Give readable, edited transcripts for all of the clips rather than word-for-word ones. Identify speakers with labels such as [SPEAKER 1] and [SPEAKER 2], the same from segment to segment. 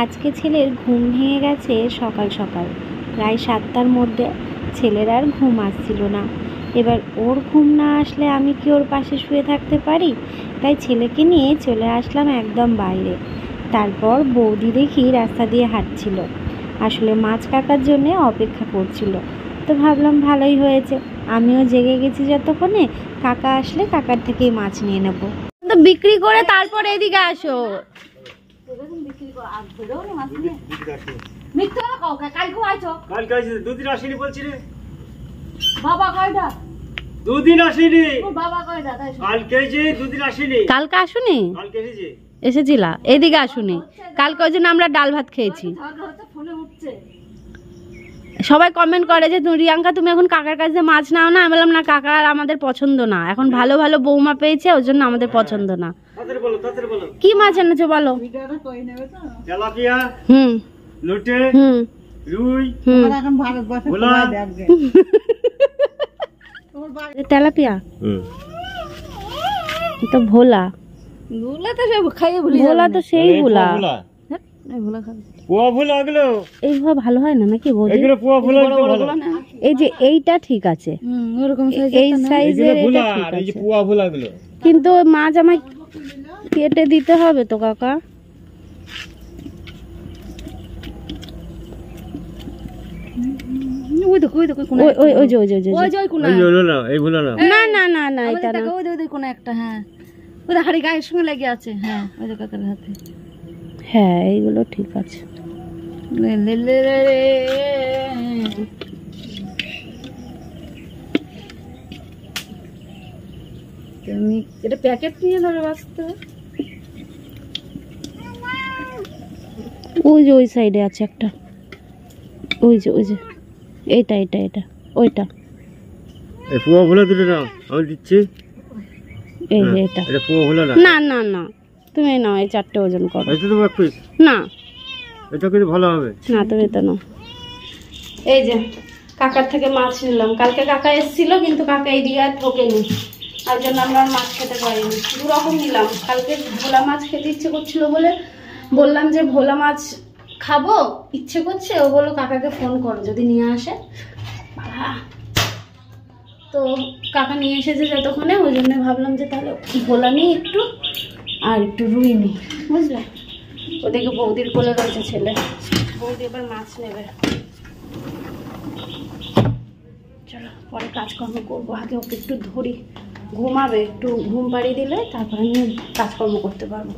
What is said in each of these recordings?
[SPEAKER 1] আজকে ছেলের ঘুম ভেঙে গেছে সকাল সকাল, প্রায় 7টার মধ্যে। ছেলের আর ঘুম আসছিল না। এবার ওর ঘুম না আসলে আমি কি ওর পাশে শুয়ে থাকতে পারি? তাই ছেলেকে নিয়ে চলে আসলাম একদম বাইরে। তারপর বৌদি দেখি রাস্তা দিয়ে হাঁটছিল, আসলে মাছ কাকার জন্যে অপেক্ষা করছিল। তো ভাবলাম ভালোই হয়েছে, আমিও জেগে গেছি যতক্ষণে, কাকা আসলে কাকার থেকেই মাছ নিয়ে নেব। তো বিক্রি করে তারপর এদিকে আসো। কালকে আসুনি? এসেছিলা? এদিকে আসুনি কালকে, ওই জন্য আমরা ডাল ভাত খেয়েছি। সবাই কমেন্ট করে যে রিয়াঙ্কা তুমি এখন কাকার কাছে মাছ নাও না। আমি বললাম না, কাকার আমাদের পছন্দ না, এখন ভালো ভালো বৌমা পেয়েছে, ওই জন্য আমাদের পছন্দ না। কি মাছ এনেছো বলো? হুম হুম তেলাপিয়া তো ভোলা, ভোলা তো সেই ভোলা। এইভাবে ভালো হয় না নাকি? এই যে এইটা ঠিক আছে, এই সাইজের এটা ঠিক আছে, কিন্তু মাছ আমায় কেটে দিতে হবে তো কাকা। না না না না, এটা না, কোন একটা। হ্যাঁ ওই হাড়ি গায়ের সঙ্গে লেগে আছে। হ্যাঁ ওই কাকার হাতে। হ্যাঁ এইগুলো ঠিক আছে। এটা প্যাকেট নিয়ে ধরে বাঁচতে। ওই যে ওই সাইডে আছে একটা, ওই যে ওই যে এইটা এটা এটা ওইটা। এই পুয়া ভোলা দুটো নাও, আমি দিচ্ছি। এই যে এটা পুয়া ভোলা না। না না না, তুমি নাও, এই 4টে ওজন করো। এটা তো এক পিস না, এটা কিন্তু ভালো হবে না, তুমি তো নাও। এই যে কাকার থেকে মাছ নিলাম। কালকে কাকা এসেছিল, কিন্তু কাকা এইদিকে আর ঠকেনি, তার জন্য আমরা মাছ খেতে পারিনি। 2 রকম নিলাম। কালকে ভোলা মাছ খেতে ইচ্ছে করছিল বলে বললাম যে ভোলা মাছ খাবো, ইচ্ছে করছে। ও বললো কাকাকে ফোন করো যদি নিয়ে আসে। তো কাকা নিয়ে এসেছে যতক্ষণে, ওই জন্য ভাবলাম যে তাহলে ভোলা নিই একটু, আর একটু রুই নিই, বুঝলে। ওদিকে বৌদির কোলে রয়েছে ছেলে, বৌদি এবার মাছ নেবে। চলো পরে কাজকর্ম করবো, আগে ওকে একটু ধরি, ঘুমাবে, একটু ঘুম পাড়িয়ে দিলে তারপরে আমি কাজকর্ম করতে পারবো।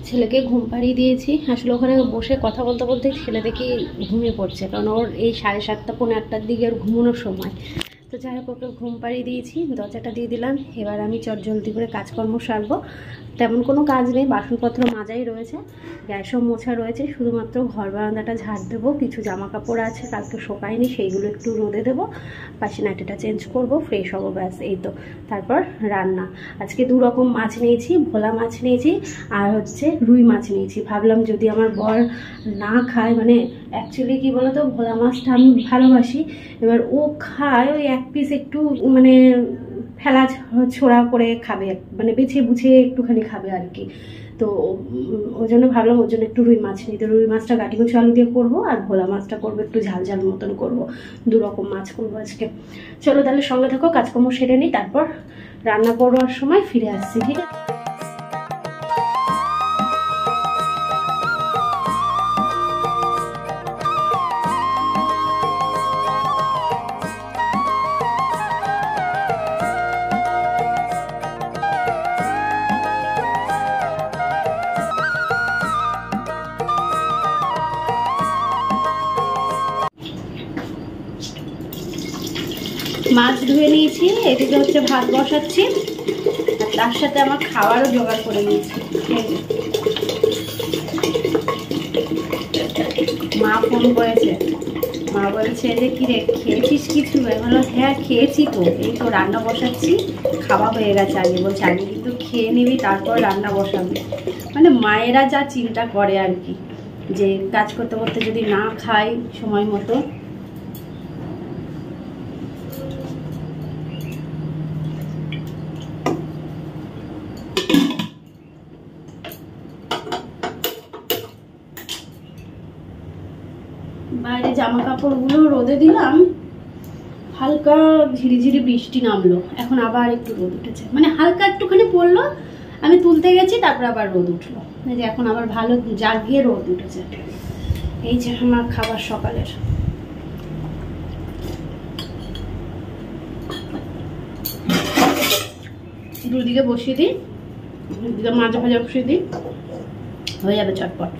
[SPEAKER 1] ছেলেকে ঘুম পাড়িয়ে দিয়েছি। আসলে ওখানে বসে কথা বলতে বলতে ছেলে দেখি ঘুমিয়ে পড়ছে, কারণ ওর এই 7:30 পৌনে 8টার দিকে ওর ঘুমানোর সময়। তো যাই হোক ওকে ঘুম পাড়িয়ে দিয়েছি, দরজাটা দিয়ে দিলাম। এবার আমি চটজলদি করে কাজকর্ম সারবো। তেমন কোনো কাজ নেই, বাসনপত্র মাজাই রয়েছে, গ্যাসও মোছা রয়েছে, শুধুমাত্র ঘর বারান্দাটা ঝাড় দেবো। কিছু জামা কাপড় আছে কালকে শোকায়নি, সেইগুলো একটু রোদে দেবো, পাশে নাইটিটা চেঞ্জ করব, ফ্রেশ হবো, ব্যাস এই তো। তারপর রান্না। আজকে 2 রকম মাছ নিয়েছি, ভোলা মাছ নিয়েছি আর হচ্ছে রুই মাছ নিয়েছি। ভাবলাম যদি আমার বর না খায়, মানে অ্যাকচুয়ালি কি বলতো, ভোলা মাছটা আমি ভালোবাসি, এবার ও খায় ওই 1 পিস একটু মানে ফেলা ছোড়া করে খাবে, মানে বেছে বুঝে একটুখানি খাবে আর কি। তো ওই জন্য ভাবলাম ওর জন্য একটু রুই মাছ নিই। তো রুই মাছটা গাটি কুচি আলু দিয়ে করবো, আর ভোলা মাছটা করবো একটু ঝাল ঝাল মতন করবো। 2 রকম মাছ করবো আজকে। চলো তাহলে সঙ্গে থাকো, কাজকর্ম সেরে নিই, তারপর রান্না করবার সময় ফিরে আসছি, ঠিক আছে? মাছ ধুয়ে নিয়েছি, এদিকে হচ্ছে ভাত বসাচ্ছি, আর তার সাথে আমার খাওয়ারও জোগাড় করে নিয়েছি। মা ফোন করেছে, মা বলছে যে কি রে খেয়েছিস কিছু? আমি বললাম হ্যাঁ খেয়েছি তো, এই তো রান্না বসাচ্ছি, খাওয়া হয়ে গেছে আগে। বলছে আগে কিন্তু খেয়ে নিবি তারপর রান্না বসাবি। মানে মায়েরা যা চিন্তা করে আর কি, যে কাজ করতে করতে যদি না খায় সময় মতো। বাইরে জামা কাপড়গুলো রোদে দিলাম, হালকা ঝিরিঝিরি বৃষ্টি নামলো, এখন আবার একটু রোদ উঠেছে, মানে হালকা একটুখানি পড়লো, আমি তুলতে গেছি তারপর আবার রোদ উঠলো, যে এখন আবার ভালো জাগিয়ে রোদ উঠেছে। এই যে আমার খাবার সকালের। দুদিকে বসিয়ে দিই, দুদিকে মাঝে ভাজা বসিয়ে দিই, হয়ে যাবে চটপট।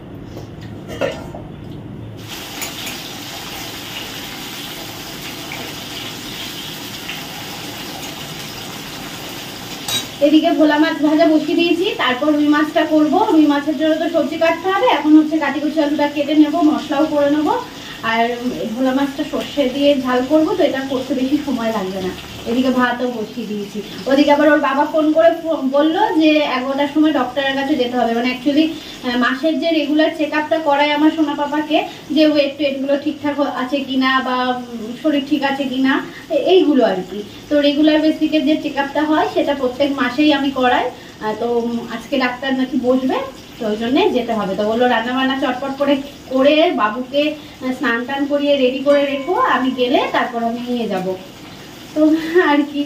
[SPEAKER 1] এদিকে ভোলা মাছ ভাজা বসিয়ে দিয়েছি, তারপর রুই মাছটা করবো। রুই মাছের জন্য তো সবজি কাটতে হবে, এখন হচ্ছে কাটিকুচি আলুটা কেটে নেবো, মশলাও করে নেবো। আর ভোলা মাছটা সর্ষে দিয়ে ঝাল করবো, তো এটা করতে বেশি সময় লাগবে না। এদিকে ভাতও বসিয়ে দিয়েছি। ওদিকে আবার ওর বাবা ফোন করে বললো যে 11টার সময় ডক্টরের কাছে যেতে হবে। মানে অ্যাকচুয়ালি মাসের যে রেগুলার চেক আপটা করায় আমার সোনা পাপাকে, যে ওয়েট টেটগুলো ঠিকঠাক আছে কিনা বা শরীর ঠিক আছে কিনা, এইগুলো আর কি। তো রেগুলার বেসিকের যে চেক আপটা হয় সেটা প্রত্যেক মাসেই আমি করাই। তো আজকে ডাক্তার নাকি বসবে, তো ওই জন্যে যেতে হবে। তো বললো রান্না বান্না চটপট করে করে বাবুকে স্নান টান করিয়ে রেডি করে রেখো, আমি গেলে তারপর আমি নিয়ে যাব। তো আর কি,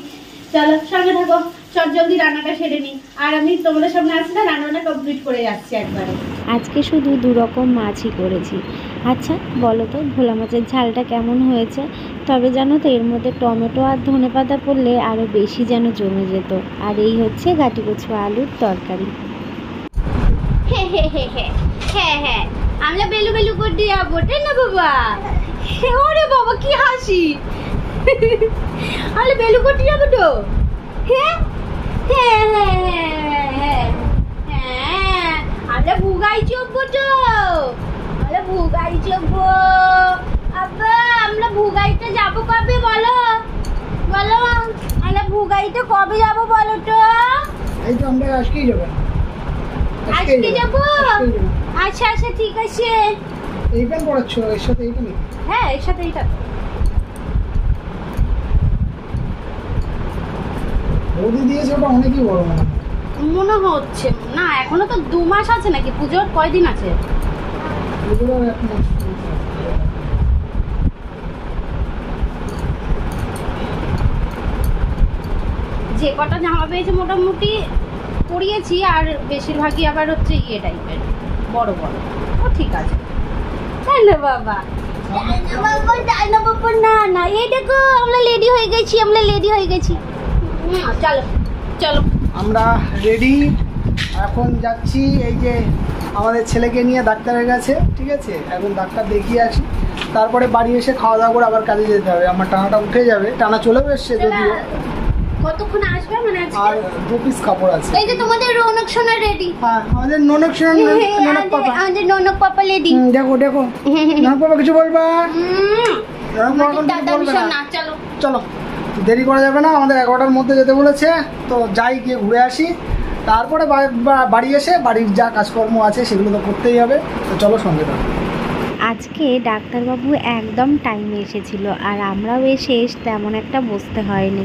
[SPEAKER 1] চলো সঙ্গে থাকো, চট জলদি রান্নাটা সেরে নিই। আর আমি তোমাদের সামনে আসলে রান্নাবান্না কমপ্লিট করে যাচ্ছি একবারে।
[SPEAKER 2] আজকে শুধু 2 রকম মাছই করেছি। আচ্ছা বলো তো ভোলা মাছের ঝালটা কেমন হয়েছে? তবে জানো তো এর মধ্যে টমেটো আর ধনেপাতা পড়লে আরও বেশি যেন জমে যেত। আর এই হচ্ছে গাটিকচু আলুর তরকারি।
[SPEAKER 1] হ্যাঁ হ্যাঁ হ্যাঁ হ্যাঁ হ্যাঁ হ্যাঁ আমরা বেলু বেলু করতে যাবো, তাই না বাবা? ওরে বাবা কি হাসি! আমরা বেলু করতে যাবো তো। হ্যাঁ হ্যাঁ হ্যাঁ হ্যাঁ হ্যাঁ আমরা ভুগাই চড়বো তো, আমরা ভুগাই চড়বো। আব্বা আমরা ভুগাইতে যাবো কবে বলো? বলো আমরা ভুগাইতে কবে যাবো বলো তো?
[SPEAKER 3] এই তো আমরা আজকেই যাবো।
[SPEAKER 1] আজকে যাবো? আচ্ছা আচ্ছা ঠিক আছে।
[SPEAKER 3] এই প্যান্ট পরাচ্ছ, এর সাথে এইটা নেই?
[SPEAKER 1] হ্যাঁ এর সাথে এইটা।
[SPEAKER 3] বৌদি দিয়েছে ওটা অনেকই বড়
[SPEAKER 1] মনে হচ্ছে না, এখনো তো 2 মাস আছে নাকি? পুজোর কয়দিন আছে?
[SPEAKER 3] এগুলো এক মাস।
[SPEAKER 1] যে কটা জামা পেয়েছে মোটামুটি পরিয়েছি, আর বেশিরভাগই আবার হচ্ছে ইয়ে টাইপের বড় বড়। ও ঠিক আছে, তাই না বাবা? না না এই দেখো আমরা রেডি হয়ে গেছি, আমরা রেডি হয়ে গেছি। চলো চলো
[SPEAKER 3] আমরা রেডি, এখন যাচ্ছি এই যে আমাদের ছেলেকে নিয়ে ডাক্তারের কাছে। ঠিক আছে, এখন ডাক্তার দেখিয়ে আসি, তারপরে বাড়ি এসে খাওয়া দাওয়া করে আবার কাজে যেতে হবে। আমার টানাটা উঠে যাবে, টানা চলেও এসছে যদিও।
[SPEAKER 1] কতক্ষণ আসবে মানে?
[SPEAKER 3] আর 2 পিস কাপড় আছে।
[SPEAKER 1] এই যে তোমাদের রৌনক সোনা রেডি।
[SPEAKER 3] হ্যাঁ আমাদের ননক সোনা, ননক পাপা,
[SPEAKER 1] আমাদের ননক পাপা রেডি।
[SPEAKER 3] দেখো দেখো ননক পাপা কিছু বলবা? ননক পাপা
[SPEAKER 1] দাদা
[SPEAKER 3] বলবে
[SPEAKER 1] ভীষণ
[SPEAKER 3] না।
[SPEAKER 1] না, চলো
[SPEAKER 3] চলো দেরি করা যাবে না, আমাদের 11টার মধ্যে যেতে বলেছে। তো যাই গিয়ে ঘুরে আসি, তারপরে বাড়ি এসে বাড়ির যা কাজকর্ম আছে সেগুলো তো করতেই হবে। তো চলো সঙ্গে থাকো।
[SPEAKER 2] আজকে ডাক্তারবাবু একদম টাইমে এসেছিল, আর আমরাও এসে তেমন একটা বসতে হয়নি।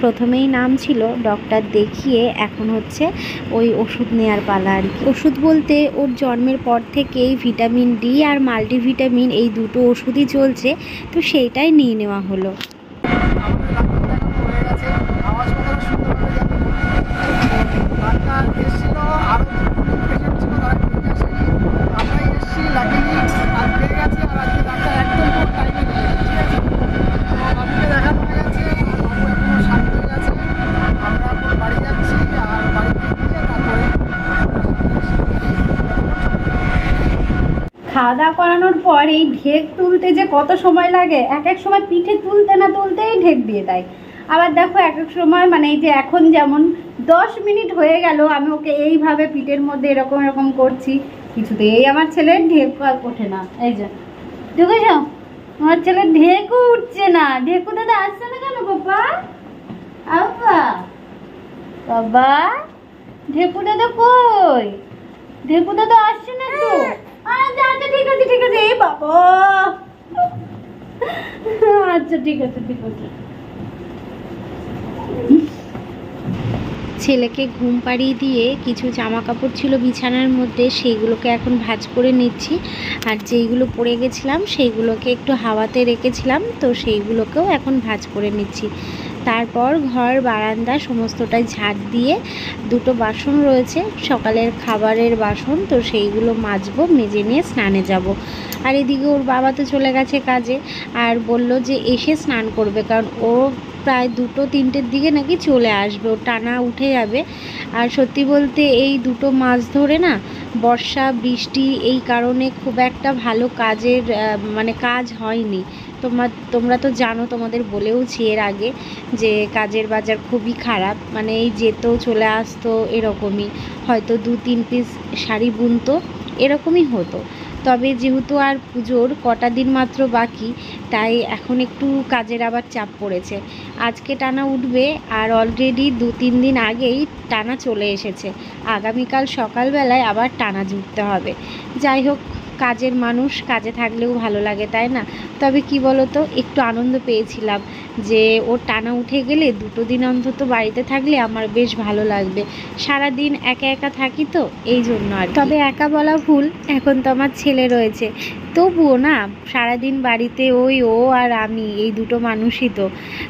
[SPEAKER 2] প্রথমেই নাম ছিল, ডক্টর দেখিয়ে এখন হচ্ছে ওই ওষুধ নেওয়ার পালা আর কি। ওষুধ বলতে ওর জন্মের পর থেকেই ভিটামিন ডি আর মাল্টিভিটামিন এই 2টো ওষুধই চলছে, তো সেইটাই নিয়ে নেওয়া হলো।
[SPEAKER 1] খাওয়া দাওয়া করানোর পর এই ঢেক তুলতে যে কত সময় লাগে, এক এক সময় পিঠে তুলতে না তুলতেই ঢেক দিয়ে দেয়। আবার দেখো এক এক সময় মানে এই যে এখন যেমন 10 মিনিট হয়ে গেল আমি ওকে এইভাবে পিঠের মধ্যে এরকম এরকম করছি, কিছুতেই আমার ছেলের ঢেক ওঠে না। এই যে দেখেছ আমার ছেলে ঢেকু উঠছে না। ঢেকু দাদা আসছে না কেন বাবা? আব্বা বাবা ঢেকু দাদা কই? ঢেকু দাদা আসছে না তো? আচ্ছা আচ্ছা ঠিক আছে ঠিক আছে। এই বাবা আচ্ছা ঠিক আছে ঠিক আছে।
[SPEAKER 2] ছেলেকে ঘুম পাড়িয়ে দিয়ে কিছু জামা কাপড় ছিল বিছানার মধ্যে, সেইগুলোকে এখন ভাঁজ করে নিচ্ছি। আর যেইগুলো পরে গেছিলাম সেইগুলোকে একটু হাওয়াতে রেখেছিলাম, তো সেইগুলোকেও এখন ভাঁজ করে নিচ্ছি। তারপর ঘর বারান্দা সমস্তটাই ঝাড় দিয়ে দুটো বাসন রয়েছে সকালের খাবারের বাসন, তো সেইগুলো মাজবো, মেজে নিয়ে স্নানে যাব। আর এদিকে ওর বাবা তো চলে গেছে কাজে, আর বলল যে এসে স্নান করবে, কারণ ও প্রায় 2-3টের দিকে নাকি চলে আসবে, ও টানা উঠে যাবে। আর সত্যি বলতে এই দুটো মাস ধরে না বর্ষা বৃষ্টি এই কারণে খুব একটা ভালো কাজের মানে কাজ হয়নি। তোমরা তো জানো, তোমাদের বলেওছি এর আগে যে কাজের বাজার খুবই খারাপ, মানে এই যেত চলে আসতো এরকমই, হয়তো 2-3 পিস শাড়ি বুনতো এরকমই হতো। তবে যেহেতু আর পুজোর কটা দিন মাত্র বাকি, তাই এখন একটু কাজের আবার চাপ পড়েছে। আজকে টানা উঠবে, আর অলরেডি 2-3 দিন আগেই টানা চলে এসেছে। আগামীকাল সকালবেলায় আবার টানা জুটতে হবে। যাই হোক, কাজের মানুষ, কাজে থাকলেও ভালো লাগে তাই না? তবে কি বলো তো, একটু আনন্দ পেয়েছিলাম যে ও টানা উঠে গেলে 2 দিন অন্তত বাড়িতে থাকলে আমার বেশ ভালো লাগবে। সারা দিন একা একা থাকি তো এই জন্য আর। তবে একা বলা ভুল, এখন তো আমার ছেলে রয়েছে, তবুও না সারাদিন বাড়িতে ওই ও আর আমি এই দুটো মানুষই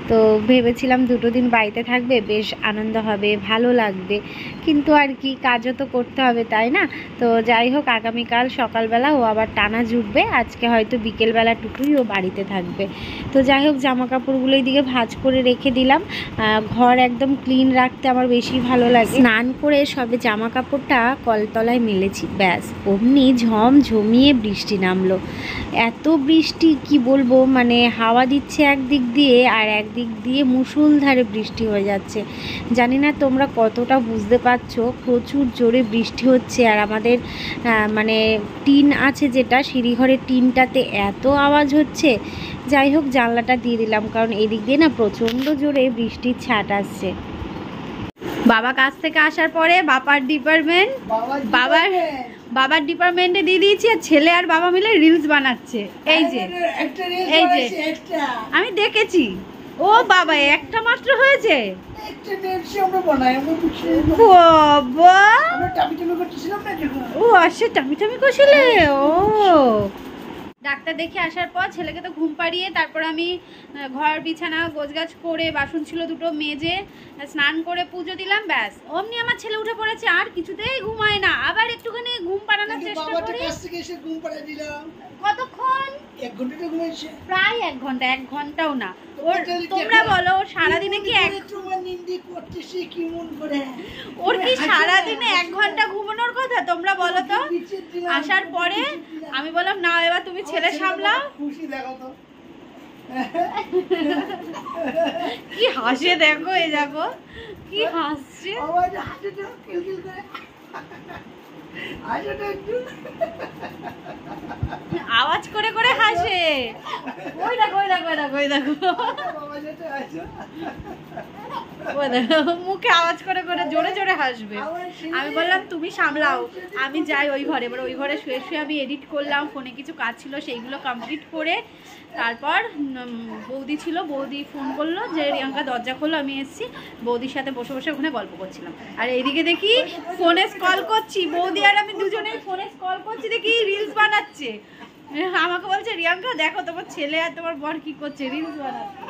[SPEAKER 2] তো ভেবেছিলাম 2 দিন বাড়িতে থাকবে, বেশ আনন্দ হবে, ভালো লাগবে, কিন্তু আর কি, কাজও তো করতে হবে তাই না? তো যাই হোক, আগামীকাল সকালবেলা ও আবার টানা জুটবে, আজকে হয়তো বিকেলবেলাটুকুই ও বাড়িতে থাকবে। তো যাই হোক, জামা কাপড়গুলো এইদিকে ভাঁজ করে রেখে দিলাম। ঘর একদম ক্লিন রাখতে আমার বেশি ভালো লাগে। স্নান করে সবে জামা কাপড়টা কলতলায় মেলেছি, ব্যাস অমনি ঝমঝমিয়ে বৃষ্টি নামলো। এত বৃষ্টি কি বলবো, মানে হাওয়া দিচ্ছে একদিক দিয়ে আর একদিক দিয়ে মুষলধারে বৃষ্টি হয়ে যাচ্ছে। জানি না তোমরা কতটা বুঝতে পারছো, প্রচুর জোরে বৃষ্টি হচ্ছে। আর আমাদের মানে টিন আছে যেটা, সিঁড়িঘরের টিনটাতে এত আওয়াজ হচ্ছে। যাই হোক, জানলাটা দিয়ে দিলাম, কারণ এদিক দিয়ে না প্রচণ্ড জোরে বৃষ্টির ছাট আসছে।
[SPEAKER 1] বাবা কাজ থেকে আসার পরে বাবার ডিপার্টমেন্টে দিয়ে দিয়েছি, আর ছেলে আর বাবা মিলে রিলস বানাচ্ছে। এই যে আমি দেখেছি। ও বাবা, একটা মাত্র হয়েছে? ও আচ্ছা, টামি করছিলে। ও ডাক্তার দেখে আসার পর ছেলেকে তো ঘুম পাড়িয়ে তারপর আমি ঘর বিছানা গোছগাছ করে বাসন ছিল 2টো মেজে স্নান করে পুজো দিলাম, ব্যাস অমনি আমার ছেলে উঠে পড়েছে। আর কিছুতেই ঘুমায় না, আবার একটুখানি ঘুম পাড়ানোর চেষ্টা করি। কতক্ষণ?
[SPEAKER 3] 1 ঘন্টা ঘুমাইছে।
[SPEAKER 1] প্রায় 1 ঘন্টা, 1 ঘন্টাও না। তোমরা বলো সারাদিনে কি ওর কি সারাদিনে 1 ঘন্টা ঘুমানোর কথা? তোমরা বলো তো। আসার পরে আমি বললাম না, এবার তুমি ছেলে সামলাও।
[SPEAKER 3] খুশি দেখো তো
[SPEAKER 1] কি হাসে, দেখো এই দেখো কি হাসছে, আওয়াজ করে করে হাসে। ওই দেখো ওই দেখো ওই দেখো ওই দেখো, মুখে আওয়াজ করে করে জোরে জোরে হাসবে। আমি বললাম তুমি সামলাও, আমি যাই ওই ঘরে। এবার ওই ঘরে শুয়ে শুয়ে আমি এডিট করলাম, ফোনে কিছু কাজ ছিল সেইগুলো কমপ্লিট করে তারপর বৌদি ছিল, বৌদি ফোন করলো যে রিয়াঙ্কা দরজা খোলো, আমি এসেছি। বৌদির সাথে বসে বসে ওখানে গল্প করছিলাম। আর এইদিকে দেখি ফোনে কল করছি, বৌদি আর আমি দুজনেই ফোনে কল করছি, দেখি রিলস বানাচ্ছে। আমাকে বলছে রিয়াঙ্কা দেখো তোমার ছেলে আর তোমার বর কি করছে, রিলস বানাচ্ছে।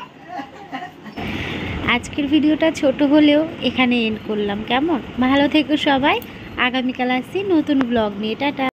[SPEAKER 2] আজকের ভিডিওটা ছোট হলেও এখানে এন্ড করলাম। কেমন? ভালো থেকো সবাই। আগামীকাল আসছি নতুন ব্লগ নিয়ে। টাটা।